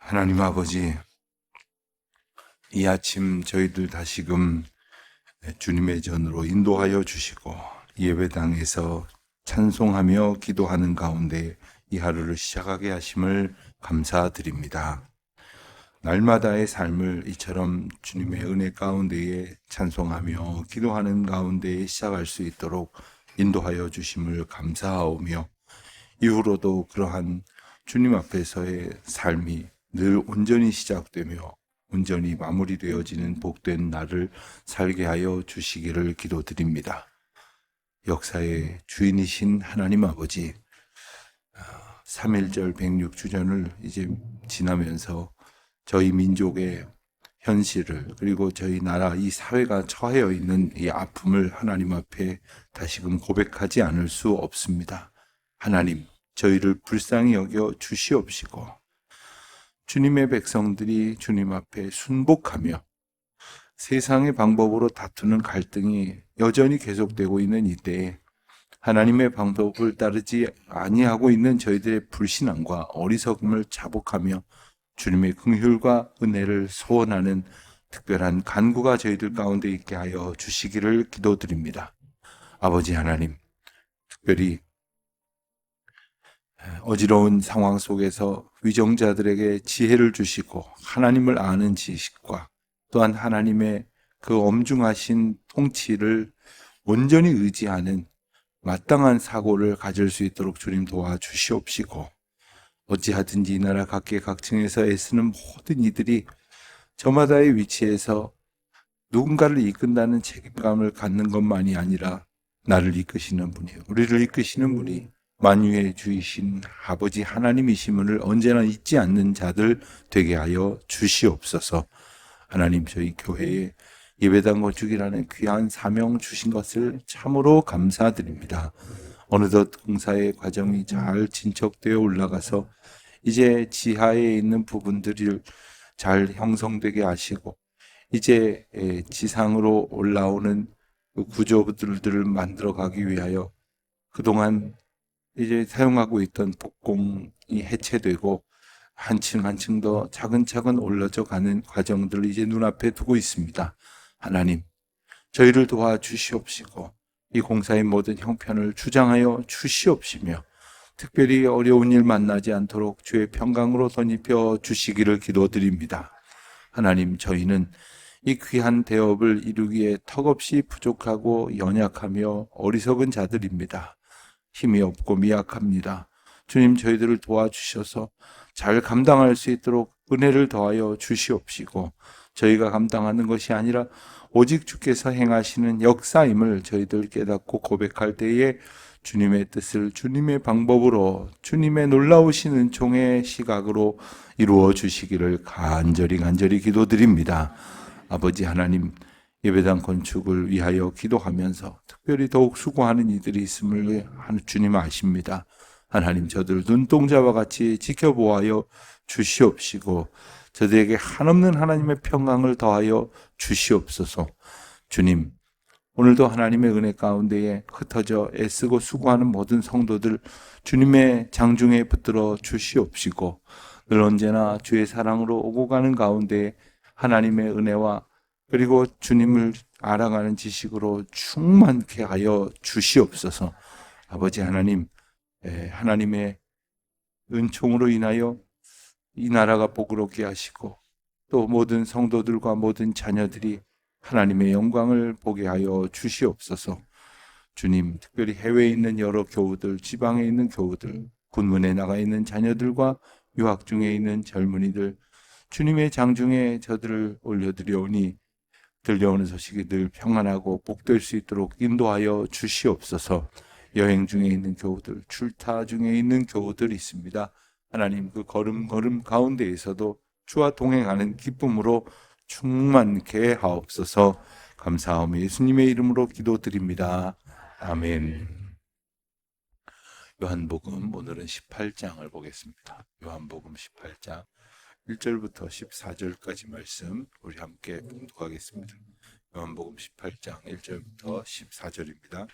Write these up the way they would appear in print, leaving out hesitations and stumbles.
하나님 아버지, 이 아침 저희들 다시금 주님의 전으로 인도하여 주시고 예배당에서 찬송하며 기도하는 가운데 이 하루를 시작하게 하심을 감사드립니다. 날마다의 삶을 이처럼 주님의 은혜 가운데에 찬송하며 기도하는 가운데에 시작할 수 있도록 인도하여 주심을 감사하오며, 이후로도 그러한 주님 앞에서의 삶이 늘 온전히 시작되며 온전히 마무리되어지는 복된 날을 살게 하여 주시기를 기도드립니다. 역사의 주인이신 하나님 아버지, 3.1절 106주년을 이제 지나면서 저희 민족의 현실을, 그리고 저희 나라 이 사회가 처해 있는 이 아픔을 하나님 앞에 다시금 고백하지 않을 수 없습니다. 하나님, 저희를 불쌍히 여겨 주시옵시고 주님의 백성들이 주님 앞에 순복하며 세상의 방법으로 다투는 갈등이 여전히 계속되고 있는 이때에 하나님의 방법을 따르지 아니하고 있는 저희들의 불신앙과 어리석음을 자복하며 주님의 긍휼과 은혜를 소원하는 특별한 간구가 저희들 가운데 있게 하여 주시기를 기도드립니다. 아버지 하나님, 특별히 어지러운 상황 속에서 위정자들에게 지혜를 주시고 하나님을 아는 지식과 또한 하나님의 그 엄중하신 통치를 온전히 의지하는 마땅한 사고를 가질 수 있도록 주님 도와주시옵시고, 어찌하든지 이 나라 각계각층에서 애쓰는 모든 이들이 저마다의 위치에서 누군가를 이끈다는 책임감을 갖는 것만이 아니라 나를 이끄시는 분이, 우리를 이끄시는 분이 만유의 주이신 아버지 하나님이심을 언제나 잊지 않는 자들 되게 하여 주시옵소서. 하나님, 저희 교회에 예배당 건축이라는 귀한 사명 주신 것을 참으로 감사드립니다. 어느덧 공사의 과정이 잘 진척되어 올라가서 이제 지하에 있는 부분들을 잘 형성되게 하시고 이제 지상으로 올라오는 구조들을 만들어 가기 위하여 그동안 이제 사용하고 있던 복공이 해체되고 한층 한층 더 차근차근 올라져 가는 과정들을 이제 눈앞에 두고 있습니다. 하나님, 저희를 도와주시옵시고 이 공사의 모든 형편을 주장하여 주시옵시며 특별히 어려운 일 만나지 않도록 주의 평강으로 덧입혀 주시기를 기도드립니다. 하나님, 저희는 이 귀한 대업을 이루기에 턱없이 부족하고 연약하며 어리석은 자들입니다. 힘이 없고 미약합니다. 주님, 저희들을 도와주셔서 잘 감당할 수 있도록 은혜를 더하여 주시옵시고 저희가 감당하는 것이 아니라 오직 주께서 행하시는 역사임을 저희들 깨닫고 고백할 때에 주님의 뜻을 주님의 방법으로 주님의 놀라우신 은총의 시각으로 이루어 주시기를 간절히 기도드립니다. 아버지 하나님, 예배당 건축을 위하여 기도하면서 특별히 더욱 수고하는 이들이 있음을 주님 아십니다. 하나님, 저들 눈동자와 같이 지켜보아여 주시옵시고 저들에게 한없는 하나님의 평강을 더하여 주시옵소서. 주님, 오늘도 하나님의 은혜 가운데에 흩어져 애쓰고 수고하는 모든 성도들 주님의 장중에 붙들어 주시옵시고 늘 언제나 주의 사랑으로 오고 가는 가운데 하나님의 은혜와 그리고 주님을 알아가는 지식으로 충만케 하여 주시옵소서. 아버지 하나님, 하나님의 은총으로 인하여 이 나라가 복으롭게 하시고 또 모든 성도들과 모든 자녀들이 하나님의 영광을 보게 하여 주시옵소서. 주님, 특별히 해외에 있는 여러 교우들, 지방에 있는 교우들, 군문에 나가 있는 자녀들과 유학 중에 있는 젊은이들, 주님의 장중에 저들을 올려드려오니 들려오는 소식이 늘 평안하고 복될 수 있도록 인도하여 주시옵소서. 여행 중에 있는 교우들, 출타 중에 있는 교우들이 있습니다. 하나님, 그 걸음걸음 가운데에서도 주와 동행하는 기쁨으로 충만케 하옵소서. 감사하며 예수님의 이름으로 기도드립니다. 아멘. 요한복음 오늘은 18장을 보겠습니다. 요한복음 18장 1절부터 14절까지 말씀 우리 함께 봉독하겠습니다. 요한복음 18장 1절부터 14절입니다.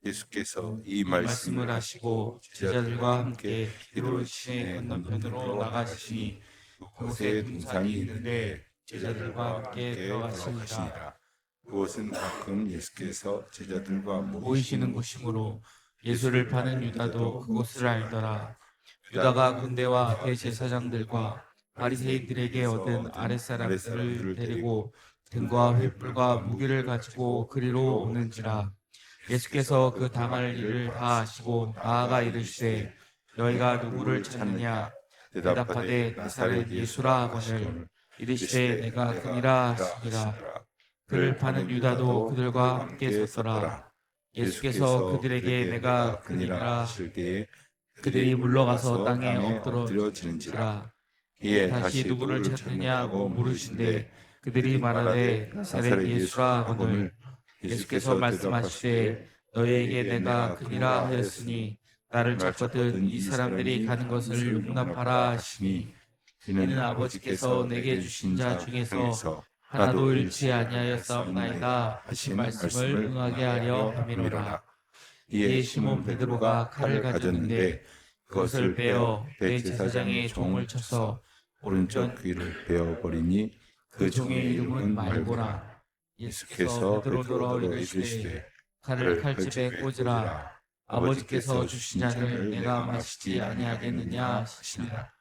예수께서 이 말씀을 하시고 제자들과 함께 기도를 시내 건너편으로 나가시니 그곳에 동산이 있는데 제자들과 함께 들어가시니라. 그곳은 가끔 예수께서 제자들과 모이시는 곳이므로 예수를 파는 유다도 그곳을 알더라. 유다가 군대와 대제사장들과 바리새인들에게 얻은 아랫사람들을 데리고 등과 횃불과 무기를 가지고 그리로 오는지라. 예수께서 그 당할 일을 다 아시고 나아가 이르시되 너희가 누구를 찾느냐. 대답하되 나사렛 예수라 하거늘 이르시되 내가 그니라 하시니라. 그를 파는 유다도 그들과 함께 섰더라. 예수께서 그들에게 내가 그니라 하실 때에 그들이 물러가서 땅에 엎드러지는지라. 이에 다시 누구를 찾느냐고 물으신데 그들이 말하되 나사렛 예수라 하거늘 예수께서 말씀하시되 너희에게 내가 그니라 하였으니 나를 찾거든 이 사람들이 가는 것을 용납하라 하시니 이는 아버지께서 내게 주신 자 중에서 하나도 잃지 아니하였사옵나이다 하신 말씀을 응하게 하려 함이로라. 이에 시몬 베드로가 칼을 가졌는데 그것을 베어 대제사장의 종을 쳐서 오른쪽 귀를 베어버리니 그 종의 이름은 말고라. 예수께서 베드로더러 이르시되 칼을 칼집에 꽂으라. 아버지께서 주신 잔을 내가 마시지 아니하겠느냐 하시니라.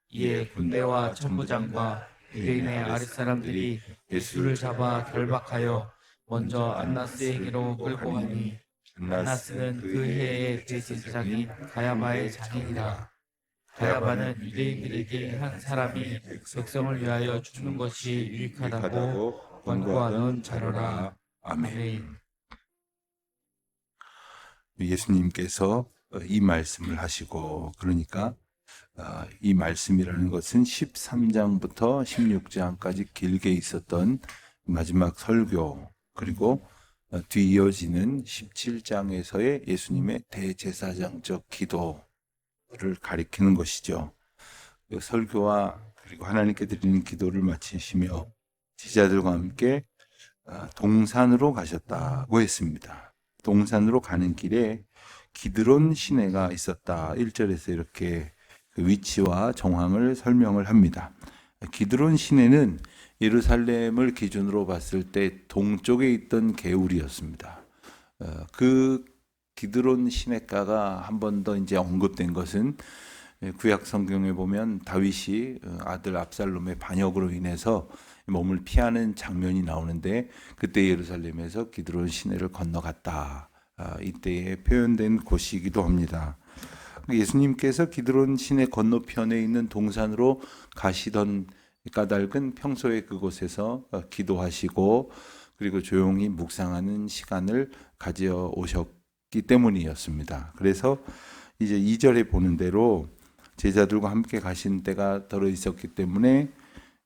이에 군대와 천부장과 유대인의 아랫사람들이 예수를 잡아 결박하여 먼저 안나스에게로 끌고 가니 안나스는 그 해의 대제사장인 가야바의 자손이라. 가야바는 유대인들에게 한 사람이 백성을 위하여 죽는 것이 유익하다고 권고하던 자로라. 아멘. 예수님께서 이 말씀을 하시고, 그러니까 이 말씀이라는 것은 13장부터 16장까지 길게 있었던 마지막 설교, 그리고 뒤이어지는 17장에서의 예수님의 대제사장적 기도를 가리키는 것이죠. 그 설교와 그리고 하나님께 드리는 기도를 마치시며 제자들과 함께 동산으로 가셨다고 했습니다. 동산으로 가는 길에 기드론 시내가 있었다. 1절에서 이렇게 그 위치와 정황을 설명을 합니다. 기드론 시내는 예루살렘을 기준으로 봤을 때 동쪽에 있던 개울이었습니다. 그 기드론 시내가가 한 번 더 이제 언급된 것은 구약 성경에 보면 다윗이 아들 압살롬의 반역으로 인해서 몸을 피하는 장면이 나오는데 그때 예루살렘에서 기드론 시내를 건너갔다. 이때에 표현된 곳이기도 합니다. 예수님께서 기드론 시내 건너편에 있는 동산으로 가시던 까닭은 평소에 그곳에서 기도하시고 그리고 조용히 묵상하는 시간을 가져 오셨기 때문이었습니다. 그래서 이제 2절에 보는 대로 제자들과 함께 가신 때가 덜어 있었기 때문에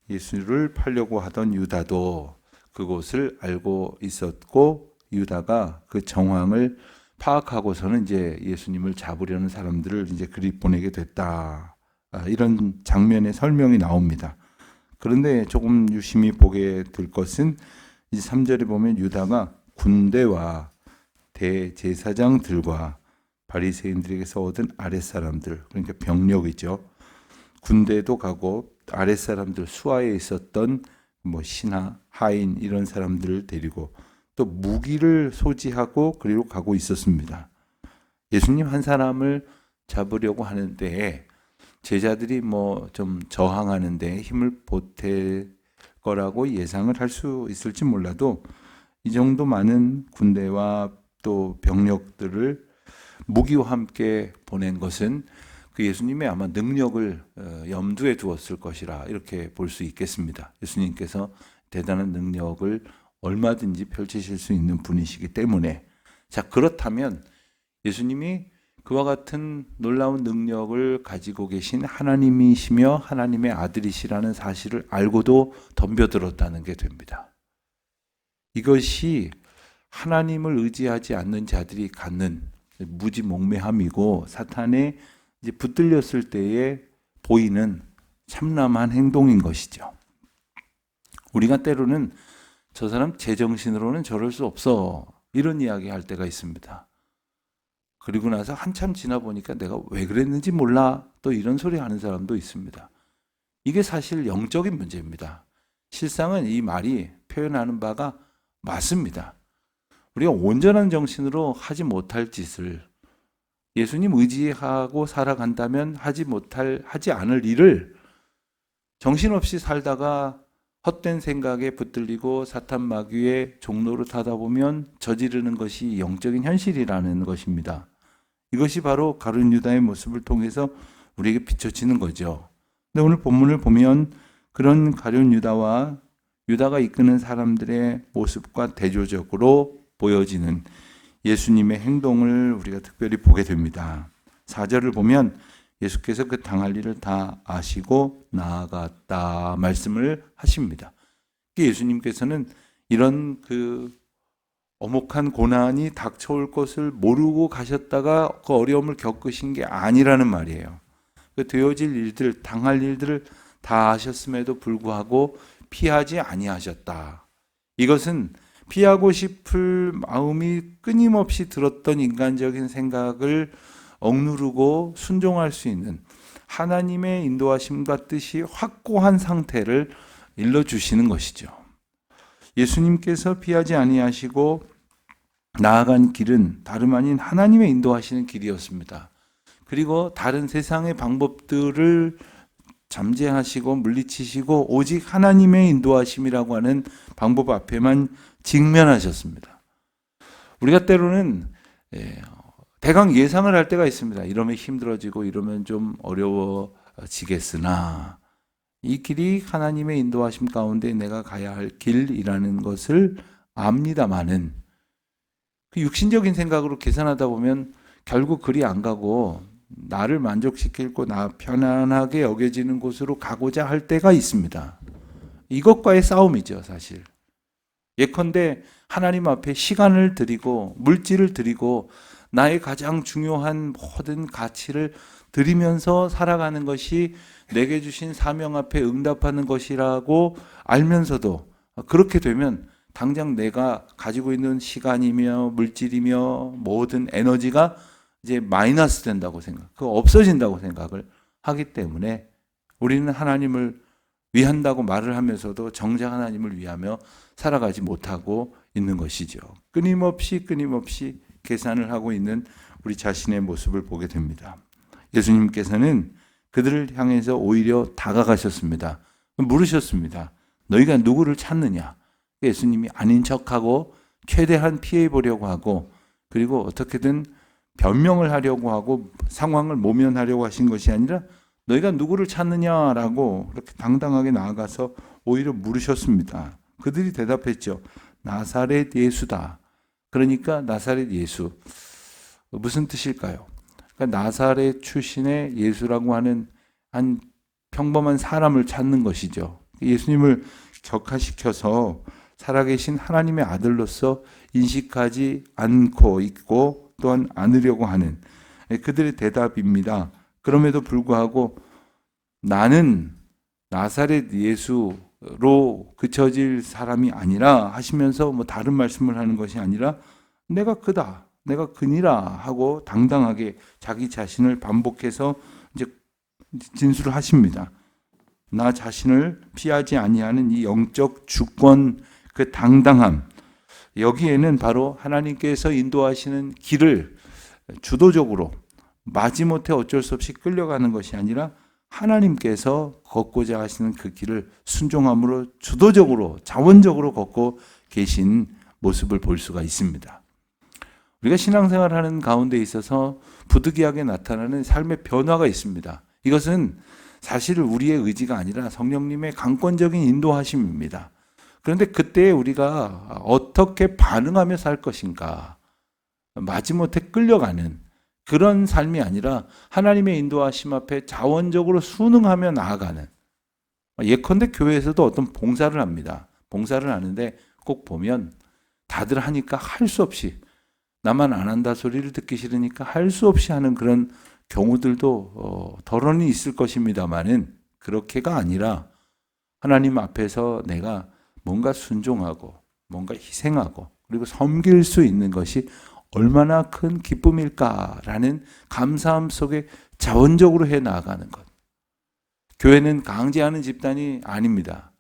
예수를 팔려고 하던 유다도 그곳을 알고 있었고 유다가 그 정황을 파악하고서는 이제 예수님을 잡으려는 사람들을 이제 그리 보내게 됐다. 이런 장면의 설명이 나옵니다. 그런데 조금 유심히 보게 될 것은 이제 3절에 보면 유다가 군대와 대제사장들과 바리새인들에게서 얻은 아랫사람들, 그러니까 병력이죠. 군대도 가고 아랫사람들 수하에 있었던 뭐 신하, 하인 이런 사람들을 데리고 또 무기를 소지하고 그리로 가고 있었습니다. 예수님 한 사람을 잡으려고 하는데 제자들이 뭐 좀 저항하는데 힘을 보탤 거라고 예상을 할 수 있을지 몰라도 이 정도 많은 군대와 또 병력들을 무기와 함께 보낸 것은 그 예수님의 아마 능력을 염두에 두었을 것이라 이렇게 볼 수 있겠습니다. 예수님께서 대단한 능력을 얼마든지 펼치실 수 있는 분이시기 때문에 자 그렇다면 예수님이 그와 같은 놀라운 능력을 가지고 계신 하나님이시며 하나님의 아들이시라는 사실을 알고도 덤벼들었다는 게 됩니다. 이것이 하나님을 의지하지 않는 자들이 갖는 무지몽매함이고 사탄에 이제 붙들렸을 때에 보이는 참남한 행동인 것이죠. 우리가 때로는 저 사람 제정신으로는 저럴 수 없어 이런 이야기 할 때가 있습니다. 그리고 나서 한참 지나 보니까 내가 왜 그랬는지 몰라 또 이런 소리 하는 사람도 있습니다. 이게 사실 영적인 문제입니다. 실상은 이 말이 표현하는 바가 맞습니다. 우리가 온전한 정신으로 하지 못할 짓을 예수님 의지하고 살아간다면 하지 않을 일을 정신없이 살다가 헛된 생각에 붙들리고 사탄 마귀의 종로로 타다 보면 저지르는 것이 영적인 현실이라는 것입니다. 이것이 바로 가룟 유다의 모습을 통해서 우리에게 비춰지는 거죠. 근데 오늘 본문을 보면 그런 가룟 유다와 유다가 이끄는 사람들의 모습과 대조적으로 보여지는 예수님의 행동을 우리가 특별히 보게 됩니다. 4절을 보면 예수께서 그 당할 일을 다 아시고 나아갔다 말씀을 하십니다. 예수님께서는 이런 그 엄혹한 고난이 닥쳐올 것을 모르고 가셨다가 그 어려움을 겪으신 게 아니라는 말이에요. 그 되어질 일들, 당할 일들을 다 아셨음에도 불구하고 피하지 아니하셨다. 이것은 피하고 싶을 마음이 끊임없이 들었던 인간적인 생각을 억누르고 순종할 수 있는 하나님의 인도하심과 뜻이 확고한 상태를 일러주시는 것이죠. 예수님께서 피하지 아니하시고 나아간 길은 다름 아닌 하나님의 인도하시는 길이었습니다. 그리고 다른 세상의 방법들을 잠재하시고 물리치시고 오직 하나님의 인도하심이라고 하는 방법 앞에만 직면하셨습니다. 우리가 때로는 대강 예상을 할 때가 있습니다. 이러면 힘들어지고 이러면 좀 어려워지겠으나 이 길이 하나님의 인도하심 가운데 내가 가야 할 길이라는 것을 압니다마는 그 육신적인 생각으로 계산하다 보면 결국 그리 안 가고 나를 만족시키고 나 편안하게 여겨지는 곳으로 가고자 할 때가 있습니다. 이것과의 싸움이죠, 사실. 예컨대 하나님 앞에 시간을 드리고 물질을 드리고 나의 가장 중요한 모든 가치를 드리면서 살아가는 것이 내게 주신 사명 앞에 응답하는 것이라고 알면서도 그렇게 되면 당장 내가 가지고 있는 시간이며 물질이며 모든 에너지가 이제 마이너스 된다고 없어진다고 생각을 하기 때문에 우리는 하나님을 위한다고 말을 하면서도 정작 하나님을 위하며 살아가지 못하고 있는 것이죠. 끊임없이 계산을 하고 있는 우리 자신의 모습을 보게 됩니다. 예수님께서는 그들을 향해서 오히려 다가가셨습니다. 물으셨습니다. 너희가 누구를 찾느냐? 예수님이 아닌 척하고 최대한 피해 보려고 하고 그리고 어떻게든 변명을 하려고 하고 상황을 모면하려고 하신 것이 아니라 너희가 누구를 찾느냐라고 그렇게 당당하게 나아가서 오히려 물으셨습니다. 그들이 대답했죠. 나사렛 예수다. 그러니까 나사렛 예수. 무슨 뜻일까요? 그러니까 나사렛 출신의 예수라고 하는 한 평범한 사람을 찾는 것이죠. 예수님을 격화시켜서 살아계신 하나님의 아들로서 인식하지 않고 있고 또한 않으려고 하는 그들의 대답입니다. 그럼에도 불구하고 나는 나사렛 예수로 그쳐질 사람이 아니라 하시면서 뭐 다른 말씀을 하는 것이 아니라 내가 그다, 내가 그니라 하고 당당하게 자기 자신을 반복해서 이제 진술을 하십니다. 나 자신을 피하지 아니하는 이 영적 주권, 그 당당함, 여기에는 바로 하나님께서 인도하시는 길을 주도적으로 마지못해 어쩔 수 없이 끌려가는 것이 아니라 하나님께서 걷고자 하시는 그 길을 순종함으로 주도적으로 자원적으로 걷고 계신 모습을 볼 수가 있습니다. 우리가 신앙생활하는 가운데 있어서 부득이하게 나타나는 삶의 변화가 있습니다. 이것은 사실 우리의 의지가 아니라 성령님의 강권적인 인도하심입니다. 그런데 그때 우리가 어떻게 반응하며 살 것인가, 마지못해 끌려가는 그런 삶이 아니라 하나님의 인도하심 앞에 자원적으로 순응하며 나아가는, 예컨대 교회에서도 어떤 봉사를 합니다. 봉사를 하는데 꼭 보면 다들 하니까 할 수 없이, 나만 안 한다 소리를 듣기 싫으니까 할 수 없이 하는 그런 경우들도 덜어는 있을 것입니다만은 그렇게가 아니라 하나님 앞에서 내가 뭔가 순종하고 뭔가 희생하고 그리고 섬길 수 있는 것이 얼마나 큰 기쁨일까라는 감사함 속에 자원적으로 해 나가는 것. 교회는 강제하는 집단이 아닙니다.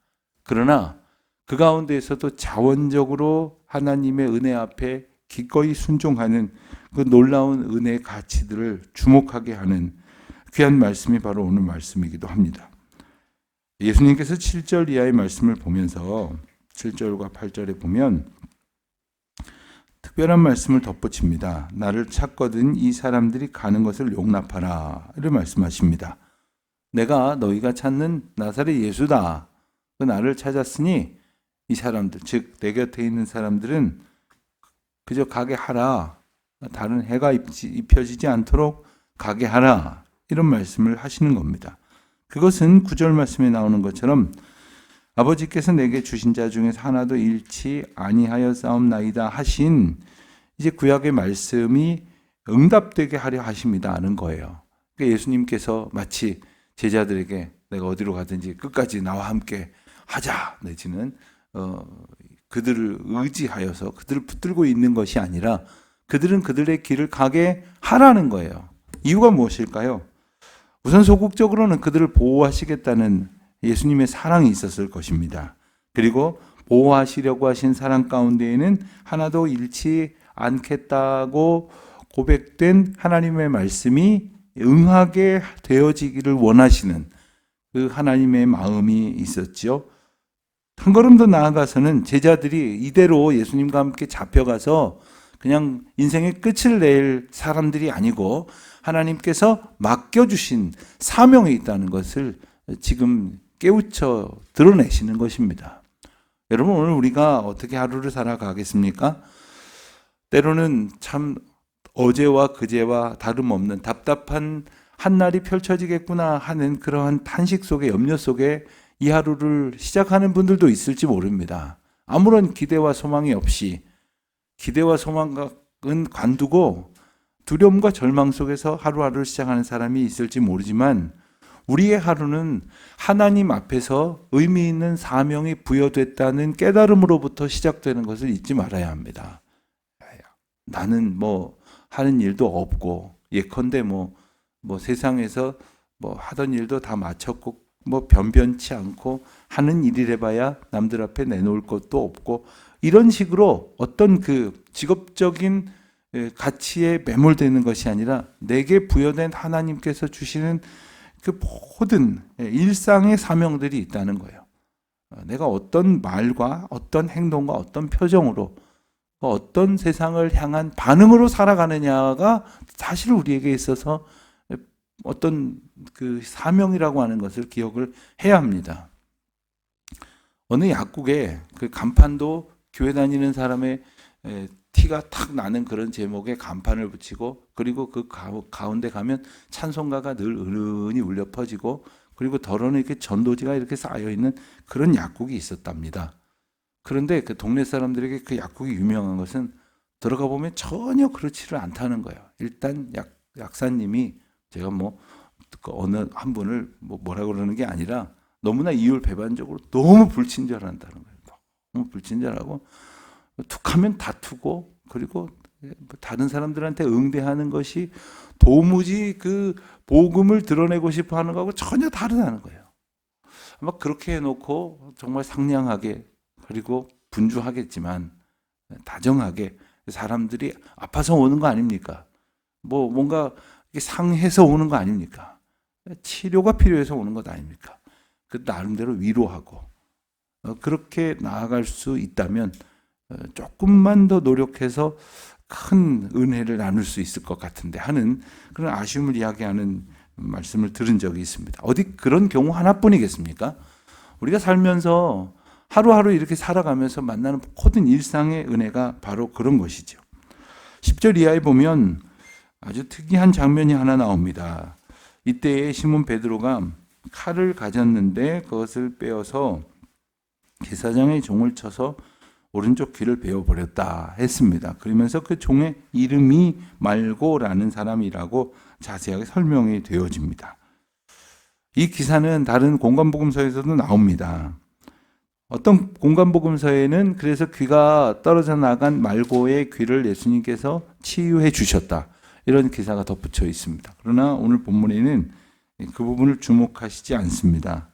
그러나 그 가운데에서도 자원적으로 하나님의 은혜 앞에 기꺼이 순종하는 그 놀라운 은혜의 가치들을 주목하게 하는 귀한 말씀이 바로 오늘 말씀이기도 합니다. 예수님께서 7절 이하의 말씀을 보면서 7절과 8절에 보면 특별한 말씀을 덧붙입니다. 나를 찾거든 이 사람들이 가는 것을 용납하라. 이렇게 말씀하십니다. 내가 너희가 찾는 나사렛 예수다. 그 나를 찾았으니 이 사람들, 즉 내 곁에 있는 사람들은 그저 가게 하라. 다른 해가 입혀지지 않도록 가게 하라. 이런 말씀을 하시는 겁니다. 그것은 9절 말씀에 나오는 것처럼 아버지께서 내게 주신 자 중에서 하나도 잃지 아니하여 싸움나이다 하신 이제 구약의 말씀이 응답되게 하려 하십니다 하는 거예요. 그러니까 예수님께서 마치 제자들에게 내가 어디로 가든지 끝까지 나와 함께 하자 내지는 그들을 의지하여서 그들을 붙들고 있는 것이 아니라 그들은 그들의 길을 가게 하라는 거예요. 이유가 무엇일까요? 우선 소극적으로는 그들을 보호하시겠다는 예수님의 사랑이 있었을 것입니다. 그리고 보호하시려고 하신 사랑 가운데에는 하나도 잃지 않겠다고 고백된 하나님의 말씀이 응하게 되어지기를 원하시는 그 하나님의 마음이 있었죠. 한 걸음 더 나아가서는 제자들이 이대로 예수님과 함께 잡혀가서 그냥 인생의 끝을 낼 사람들이 아니고 하나님께서 맡겨주신 사명이 있다는 것을 지금 깨우쳐 드러내시는 것입니다. 여러분, 오늘 우리가 어떻게 하루를 살아가겠습니까? 때로는 참 어제와 그제와 다름없는 답답한 한날이 펼쳐지겠구나 하는 그러한 탄식 속에, 염려 속에 이 하루를 시작하는 분들도 있을지 모릅니다. 아무런 기대와 소망이 없이, 기대와 소망은 관두고 두려움과 절망 속에서 하루하루를 시작하는 사람이 있을지 모르지만 우리의 하루는 하나님 앞에서 의미 있는 사명이 부여됐다는 깨달음으로부터 시작되는 것을 잊지 말아야 합니다. 나는 하는 일도 없고 예컨대 세상에서 하던 일도 다 마쳤고 변변치 않고 하는 일이래봐야 남들 앞에 내놓을 것도 없고 이런 식으로 어떤 그 직업적인 가치에 매몰되는 것이 아니라 내게 부여된 하나님께서 주시는 그 모든 일상의 사명들이 있다는 거예요. 내가 어떤 말과 어떤 행동과 어떤 표정으로 어떤 세상을 향한 반응으로 살아가느냐가 사실 우리에게 있어서 어떤 그 사명이라고 하는 것을 기억을 해야 합니다. 어느 약국에 그 간판도 교회 다니는 사람의 티가 탁 나는 그런 제목의 간판을 붙이고 그리고 그 가운데 가면 찬송가가 늘 은은히 울려 퍼지고 그리고 덜어는 이렇게 전도지가 이렇게 쌓여 있는 그런 약국이 있었답니다. 그런데 그 동네 사람들에게 그 약국이 유명한 것은 들어가 보면 전혀 그렇지를 않다는 거예요. 일단 약사님이 제가 그 어느 한 분을 뭐라고 그러는 게 아니라 너무나 이율배반적으로 너무 불친절한다는 거예요. 너무 불친절하고 툭하면 다투고 그리고 다른 사람들한테 응대하는 것이 도무지 그 복음을 드러내고 싶어 하는 거하고 전혀 다르다는 거예요. 아마 그렇게 해놓고 정말 상냥하게 그리고 분주하겠지만 다정하게 사람들이 아파서 오는 거 아닙니까? 뭔가 상해서 오는 거 아닙니까? 치료가 필요해서 오는 것 아닙니까? 그 나름대로 위로하고 그렇게 나아갈 수 있다면 조금만 더 노력해서 큰 은혜를 나눌 수 있을 것 같은데 하는 그런 아쉬움을 이야기하는 말씀을 들은 적이 있습니다. 어디 그런 경우 하나뿐이겠습니까? 우리가 살면서 하루하루 이렇게 살아가면서 만나는 모든 일상의 은혜가 바로 그런 것이죠. 10절 이하에 보면 아주 특이한 장면이 하나 나옵니다. 이때에 시몬 베드로가 칼을 가졌는데 그것을 빼어서 제사장의 종을 쳐서 오른쪽 귀를 베어버렸다 했습니다. 그러면서 그 종의 이름이 말고라는 사람이라고 자세하게 설명이 되어집니다. 이 기사는 다른 공관복음서에서도 나옵니다. 어떤 공관복음서에는 그래서 귀가 떨어져 나간 말고의 귀를 예수님께서 치유해 주셨다. 이런 기사가 덧붙여 있습니다. 그러나 오늘 본문에는 그 부분을 주목하시지 않습니다.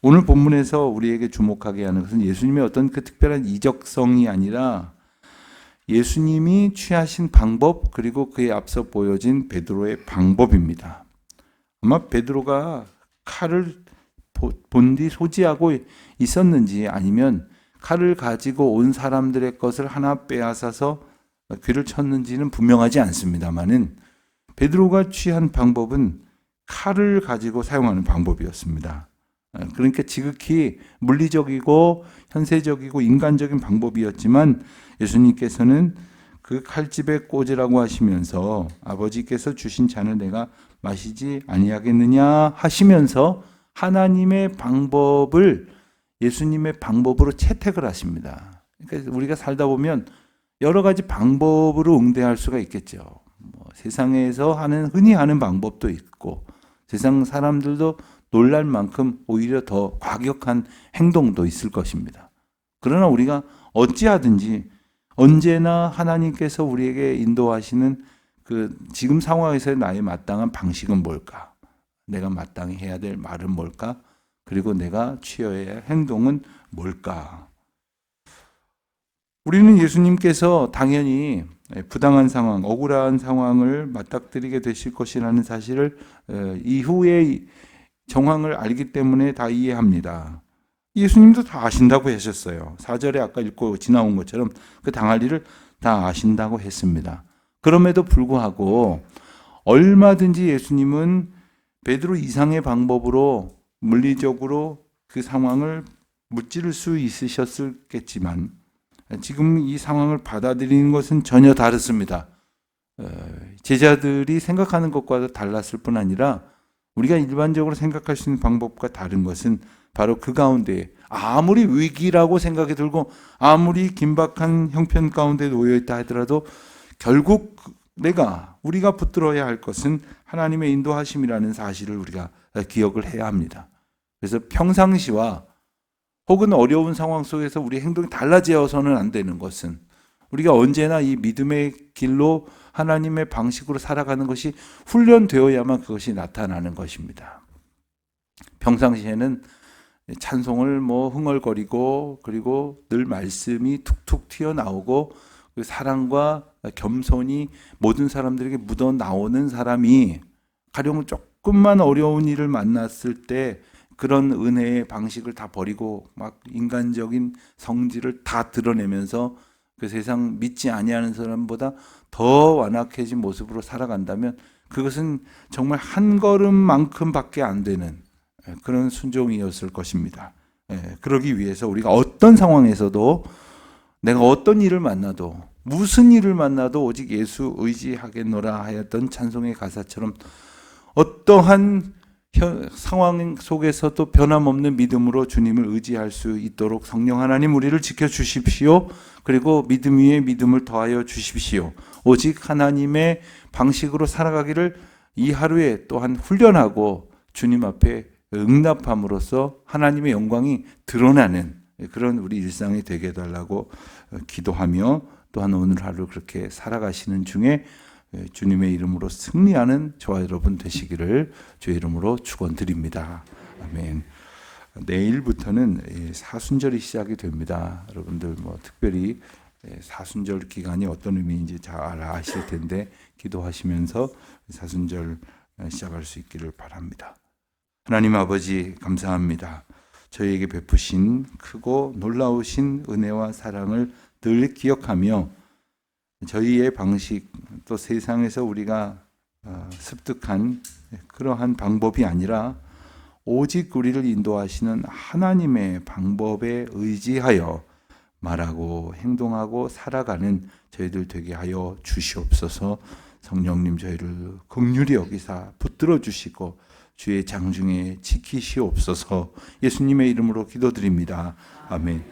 오늘 본문에서 우리에게 주목하게 하는 것은 예수님의 어떤 그 특별한 이적성이 아니라 예수님이 취하신 방법, 그리고 그에 앞서 보여진 베드로의 방법입니다. 아마 베드로가 칼을 본디 소지하고 있었는지, 아니면 칼을 가지고 온 사람들의 것을 하나 빼앗아서 귀를 쳤는지는 분명하지 않습니다만은, 베드로가 취한 방법은 칼을 가지고 사용하는 방법이었습니다. 그러니까 지극히 물리적이고 현세적이고 인간적인 방법이었지만, 예수님께서는 그 칼집에 꽂으라고 하시면서 아버지께서 주신 잔을 내가 마시지 아니하겠느냐 하시면서 하나님의 방법을 예수님의 방법으로 채택을 하십니다. 그러니까 우리가 살다 보면 여러 가지 방법으로 응대할 수가 있겠죠. 세상에서 흔히 하는 방법도 있고, 세상 사람들도 놀랄 만큼 오히려 더 과격한 행동도 있을 것입니다. 그러나 우리가 어찌하든지 언제나 하나님께서 우리에게 인도하시는 그 지금 상황에서의 나의 마땅한 방식은 뭘까? 내가 마땅히 해야 될 말은 뭘까? 그리고 내가 취해야 할 행동은 뭘까? 우리는 예수님께서 당연히 부당한 상황, 억울한 상황을 맞닥뜨리게 되실 것이라는 사실을 이후의 정황을 알기 때문에 다 이해합니다. 예수님도 다 아신다고 하셨어요. 4절에 아까 읽고 지나온 것처럼 그 당할 일을 다 아신다고 했습니다. 그럼에도 불구하고 얼마든지 예수님은 베드로 이상의 방법으로 물리적으로 그 상황을 무찌를 수 있으셨겠지만, 지금 이 상황을 받아들이는 것은 전혀 다르습니다. 제자들이 생각하는 것과 달랐을 뿐 아니라 우리가 일반적으로 생각할 수 있는 방법과 다른 것은 바로 그 가운데 아무리 위기라고 생각이 들고 아무리 긴박한 형편 가운데 놓여있다 하더라도 결국 우리가 붙들어야 할 것은 하나님의 인도하심이라는 사실을 우리가 기억을 해야 합니다. 그래서 평상시와 혹은 어려운 상황 속에서 우리 행동이 달라져서는 안 되는 것은, 우리가 언제나 이 믿음의 길로 하나님의 방식으로 살아가는 것이 훈련되어야만 그것이 나타나는 것입니다. 평상시에는 찬송을 흥얼거리고, 그리고 늘 말씀이 툭툭 튀어나오고, 그 사랑과 겸손이 모든 사람들에게 묻어나오는 사람이 가령 조금만 어려운 일을 만났을 때 그런 은혜의 방식을 다 버리고 막 인간적인 성질을 다 드러내면서 그 세상 믿지 아니하는 사람보다 더 완악해진 모습으로 살아간다면, 그것은 정말 한 걸음만큼밖에 안 되는 그런 순종이었을 것입니다. 그러기 위해서 우리가 어떤 상황에서도, 내가 어떤 일을 만나도, 무슨 일을 만나도 오직 예수 의지하겠노라 하였던 찬송의 가사처럼 어떠한 상황 속에서도 변함없는 믿음으로 주님을 의지할 수 있도록 성령 하나님 우리를 지켜주십시오. 그리고 믿음 위에 믿음을 더하여 주십시오. 오직 하나님의 방식으로 살아가기를 이 하루에 또한 훈련하고 주님 앞에 응답함으로써 하나님의 영광이 드러나는 그런 우리 일상이 되게 해달라고 기도하며, 또한 오늘 하루 그렇게 살아가시는 중에 주님의 이름으로 승리하는 저와 여러분 되시기를 주의 이름으로 축원드립니다. 아멘. 내일부터는 사순절이 시작이 됩니다. 여러분들 특별히 사순절 기간이 어떤 의미인지 잘 아실 텐데 기도하시면서 사순절 시작할 수 있기를 바랍니다. 하나님 아버지 감사합니다. 저희에게 베푸신 크고 놀라우신 은혜와 사랑을 늘 기억하며, 저희의 방식, 또 세상에서 우리가 습득한 그러한 방법이 아니라 오직 우리를 인도하시는 하나님의 방법에 의지하여 말하고 행동하고 살아가는 저희들 되게 하여 주시옵소서. 성령님 저희를 긍휼히 여기사 붙들어 주시고 주의 장중에 지키시옵소서. 예수님의 이름으로 기도드립니다. 아멘.